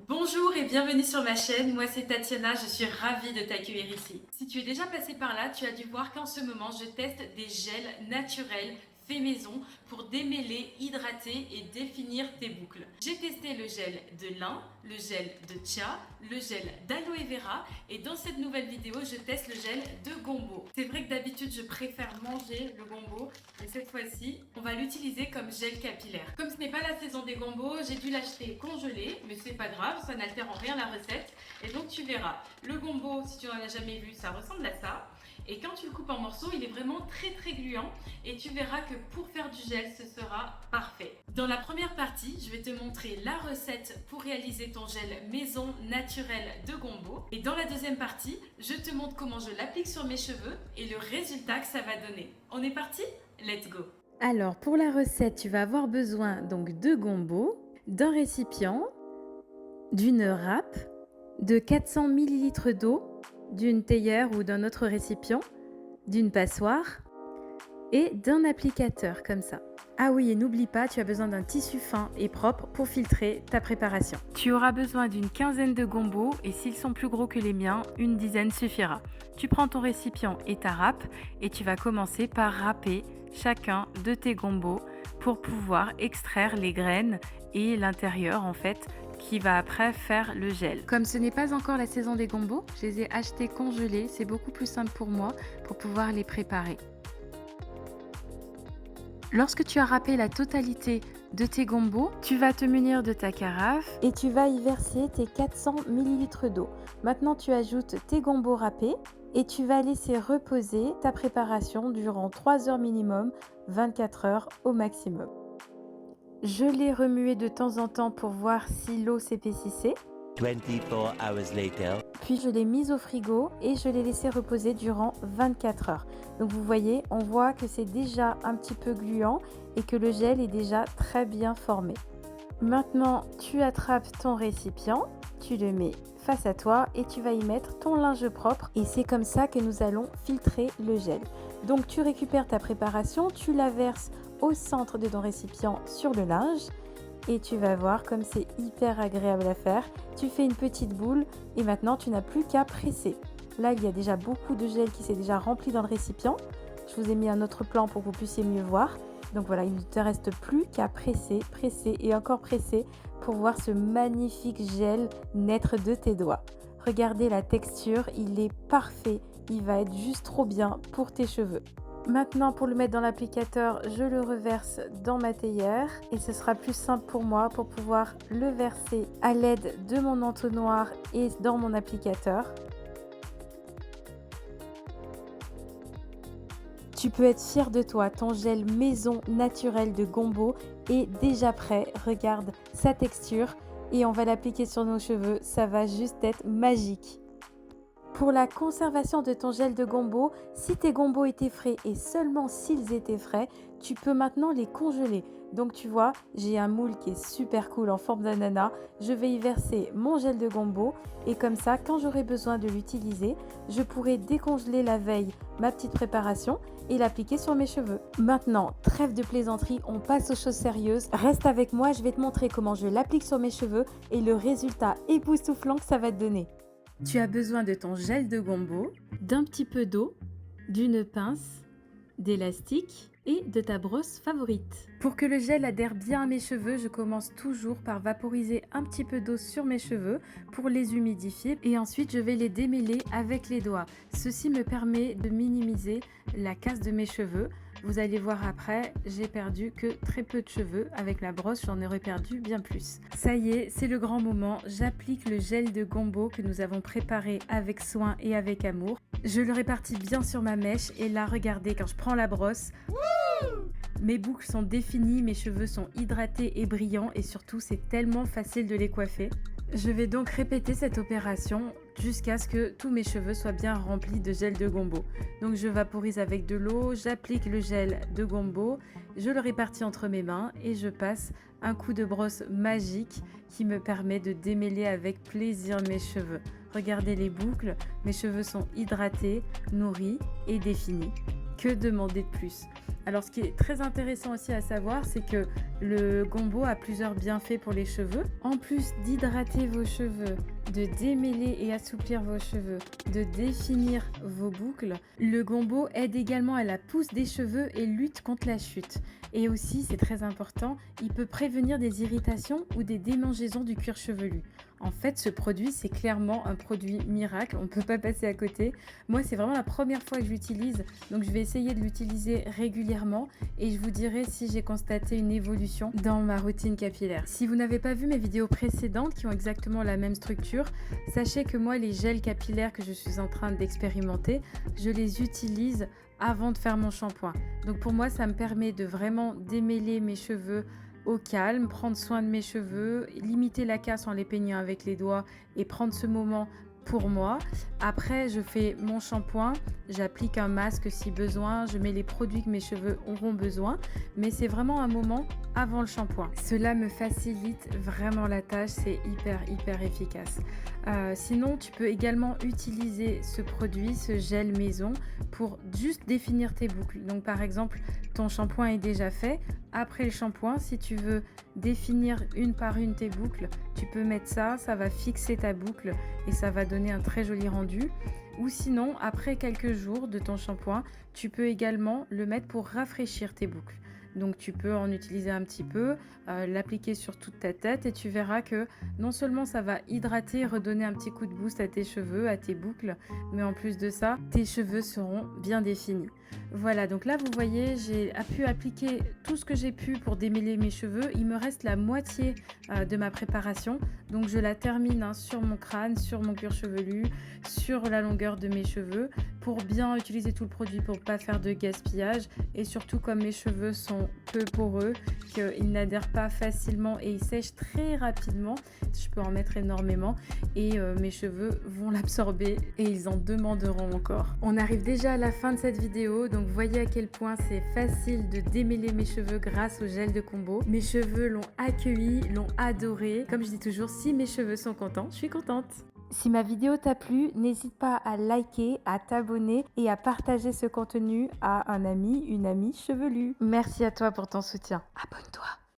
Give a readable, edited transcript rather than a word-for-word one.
Bonjour et bienvenue sur ma chaîne, moi c'est Tatiana, je suis ravie de t'accueillir ici. Si tu es déjà passé par là, tu as dû voir qu'en ce moment je teste des gels naturels faits maison pour démêler, hydrater et définir tes boucles. J'ai testé le gel de lin, le gel de chia, le gel d'aloe vera et dans cette nouvelle vidéo je teste le gel de gombo. C'est vrai que d'habitude je préfère manger le gombo, mais cette fois-ci on va l'utiliser comme gel capillaire. Comme ce n'est pas la saison des gombos, j'ai dû l'acheter congelé, mais c'est pas grave, ça n'altère en rien la recette. Et donc tu verras, le gombo, si tu n'en as jamais vu, ça ressemble à ça. Et quand tu le coupes en morceaux, il est vraiment très gluant et tu verras que pour faire du gel, ce sera parfait. Dans la première partie, je vais te montrer la recette pour réaliser ton gel maison naturel de gombo. Et dans la deuxième partie, je te montre comment je l'applique sur mes cheveux et le résultat que ça va donner. On est parti? Let's go! Alors pour la recette, tu vas avoir besoin donc de gombo, d'un récipient, d'une râpe, de 400 ml d'eau, d'une théière ou d'un autre récipient, d'une passoire et d'un applicateur comme ça. Ah oui, et n'oublie pas, tu as besoin d'un tissu fin et propre pour filtrer ta préparation. Tu auras besoin d'une quinzaine de gombos et s'ils sont plus gros que les miens, une dizaine suffira. Tu prends ton récipient et ta râpe et tu vas commencer par râper chacun de tes gombos pour pouvoir extraire les graines et l'intérieur en fait qui va après faire le gel. Comme ce n'est pas encore la saison des gombos, je les ai achetés congelés, c'est beaucoup plus simple pour moi pour pouvoir les préparer. Lorsque tu as râpé la totalité de tes gombos, tu vas te munir de ta carafe et tu vas y verser tes 400 ml d'eau. Maintenant, tu ajoutes tes gombos râpés et tu vas laisser reposer ta préparation durant 3 heures minimum, 24 heures au maximum. Je l'ai remué de temps en temps pour voir si l'eau s'épaississait. 24 hours later. Puis je l'ai mise au frigo et je l'ai laissé reposer durant 24 heures. Donc vous voyez, on voit que c'est déjà un petit peu gluant et que le gel est déjà très bien formé. Maintenant, tu attrapes ton récipient, tu le mets face à toi et tu vas y mettre ton linge propre et c'est comme ça que nous allons filtrer le gel. Donc tu récupères ta préparation, tu la verses au centre de ton récipient sur le linge. Et tu vas voir comme c'est hyper agréable à faire. Tu fais une petite boule et maintenant tu n'as plus qu'à presser. Là, il y a déjà beaucoup de gel qui s'est déjà rempli dans le récipient. Je vous ai mis un autre plan pour que vous puissiez mieux voir. Donc voilà, il ne te reste plus qu'à presser, presser et encore presser pour voir ce magnifique gel naître de tes doigts. Regardez la texture, il est parfait. Il va être juste trop bien pour tes cheveux. Maintenant, pour le mettre dans l'applicateur, je le reverse dans ma théière et ce sera plus simple pour moi pour pouvoir le verser à l'aide de mon entonnoir et dans mon applicateur. Tu peux être fier de toi, ton gel maison naturel de gombo est déjà prêt. Regarde sa texture et on va l'appliquer sur nos cheveux, ça va juste être magique. Pour la conservation de ton gel de gombo, si tes gombos étaient frais et seulement s'ils étaient frais, tu peux maintenant les congeler. Donc tu vois, j'ai un moule qui est super cool en forme d'ananas. Je vais y verser mon gel de gombo et comme ça, quand j'aurai besoin de l'utiliser, je pourrai décongeler la veille ma petite préparation et l'appliquer sur mes cheveux. Maintenant, trêve de plaisanterie, on passe aux choses sérieuses. Reste avec moi, je vais te montrer comment je l'applique sur mes cheveux et le résultat époustouflant que ça va te donner. Tu as besoin de ton gel de gombo, d'un petit peu d'eau, d'une pince, d'élastique et de ta brosse favorite. Pour que le gel adhère bien à mes cheveux, je commence toujours par vaporiser un petit peu d'eau sur mes cheveux pour les humidifier et ensuite je vais les démêler avec les doigts. Ceci me permet de minimiser la casse de mes cheveux. Vous allez voir après, j'ai perdu que très peu de cheveux. Avec la brosse, j'en aurais perdu bien plus. Ça y est, c'est le grand moment. J'applique le gel de gombo que nous avons préparé avec soin et avec amour. Je le répartis bien sur ma mèche et là, regardez, quand je prends la brosse, mes boucles sont définies, mes cheveux sont hydratés et brillants et surtout, c'est tellement facile de les coiffer. Je vais donc répéter cette opération jusqu'à ce que tous mes cheveux soient bien remplis de gel de gombo. Donc je vaporise avec de l'eau, j'applique le gel de gombo, je le répartis entre mes mains et je passe un coup de brosse magique qui me permet de démêler avec plaisir mes cheveux. Regardez les boucles, mes cheveux sont hydratés, nourris et définis. Que demander de plus? Alors ce qui est très intéressant aussi à savoir, c'est que Le gombo a plusieurs bienfaits pour les cheveux. En plus d'hydrater vos cheveux, de démêler et assouplir vos cheveux, de définir vos boucles, le gombo aide également à la pousse des cheveux et lutte contre la chute. Et aussi, c'est très important, il peut prévenir des irritations ou des démangeaisons du cuir chevelu. En fait, ce produit, c'est clairement un produit miracle, on ne peut pas passer à côté. Moi, c'est vraiment la première fois que je l'utilise, donc je vais essayer de l'utiliser régulièrement et je vous dirai si j'ai constaté une évolution dans ma routine capillaire. Si vous n'avez pas vu mes vidéos précédentes qui ont exactement la même structure, sachez que moi, les gels capillaires que je suis en train d'expérimenter, je les utilise avant de faire mon shampoing. Donc pour moi, ça me permet de vraiment démêler mes cheveux au calme, prendre soin de mes cheveux, limiter la casse en les peignant avec les doigts et prendre ce moment pour moi. Après, je fais mon shampoing, j'applique un masque si besoin, je mets les produits que mes cheveux auront besoin, mais c'est vraiment un moment avant le shampoing. Cela me facilite vraiment la tâche, c'est hyper efficace. Sinon, tu peux également utiliser ce produit, ce gel maison, pour juste définir tes boucles. Donc par exemple, ton shampoing est déjà fait. Après le shampoing, si tu veux définir une par une tes boucles, tu peux mettre ça, ça va fixer ta boucle et ça va donner un très joli rendu. Ou sinon, après quelques jours de ton shampoing, tu peux également le mettre pour rafraîchir tes boucles. Donc tu peux en utiliser un petit peu, l'appliquer sur toute ta tête et tu verras que non seulement ça va hydrater, redonner un petit coup de boost à tes cheveux, à tes boucles, mais en plus de ça, tes cheveux seront bien définis. Voilà, donc là vous voyez, j'ai pu appliquer tout ce que j'ai pu pour démêler mes cheveux. Il me reste la moitié de ma préparation, donc je la termine sur mon crâne, sur mon cuir chevelu, sur la longueur de mes cheveux, pour bien utiliser tout le produit pour ne pas faire de gaspillage. Et surtout, comme mes cheveux sont peu poreux, qu'ils n'adhèrent pas facilement et ils sèchent très rapidement, je peux en mettre énormément et mes cheveux vont l'absorber et ils en demanderont encore. On arrive déjà à la fin de cette vidéo, donc voyez à quel point c'est facile de démêler mes cheveux grâce au gel de combo. Mes cheveux l'ont accueilli, l'ont adoré. Comme je dis toujours, si mes cheveux sont contents, je suis contente. Si ma vidéo t'a plu, n'hésite pas à liker, à t'abonner et à partager ce contenu à un ami, une amie chevelue. Merci à toi pour ton soutien. Abonne-toi.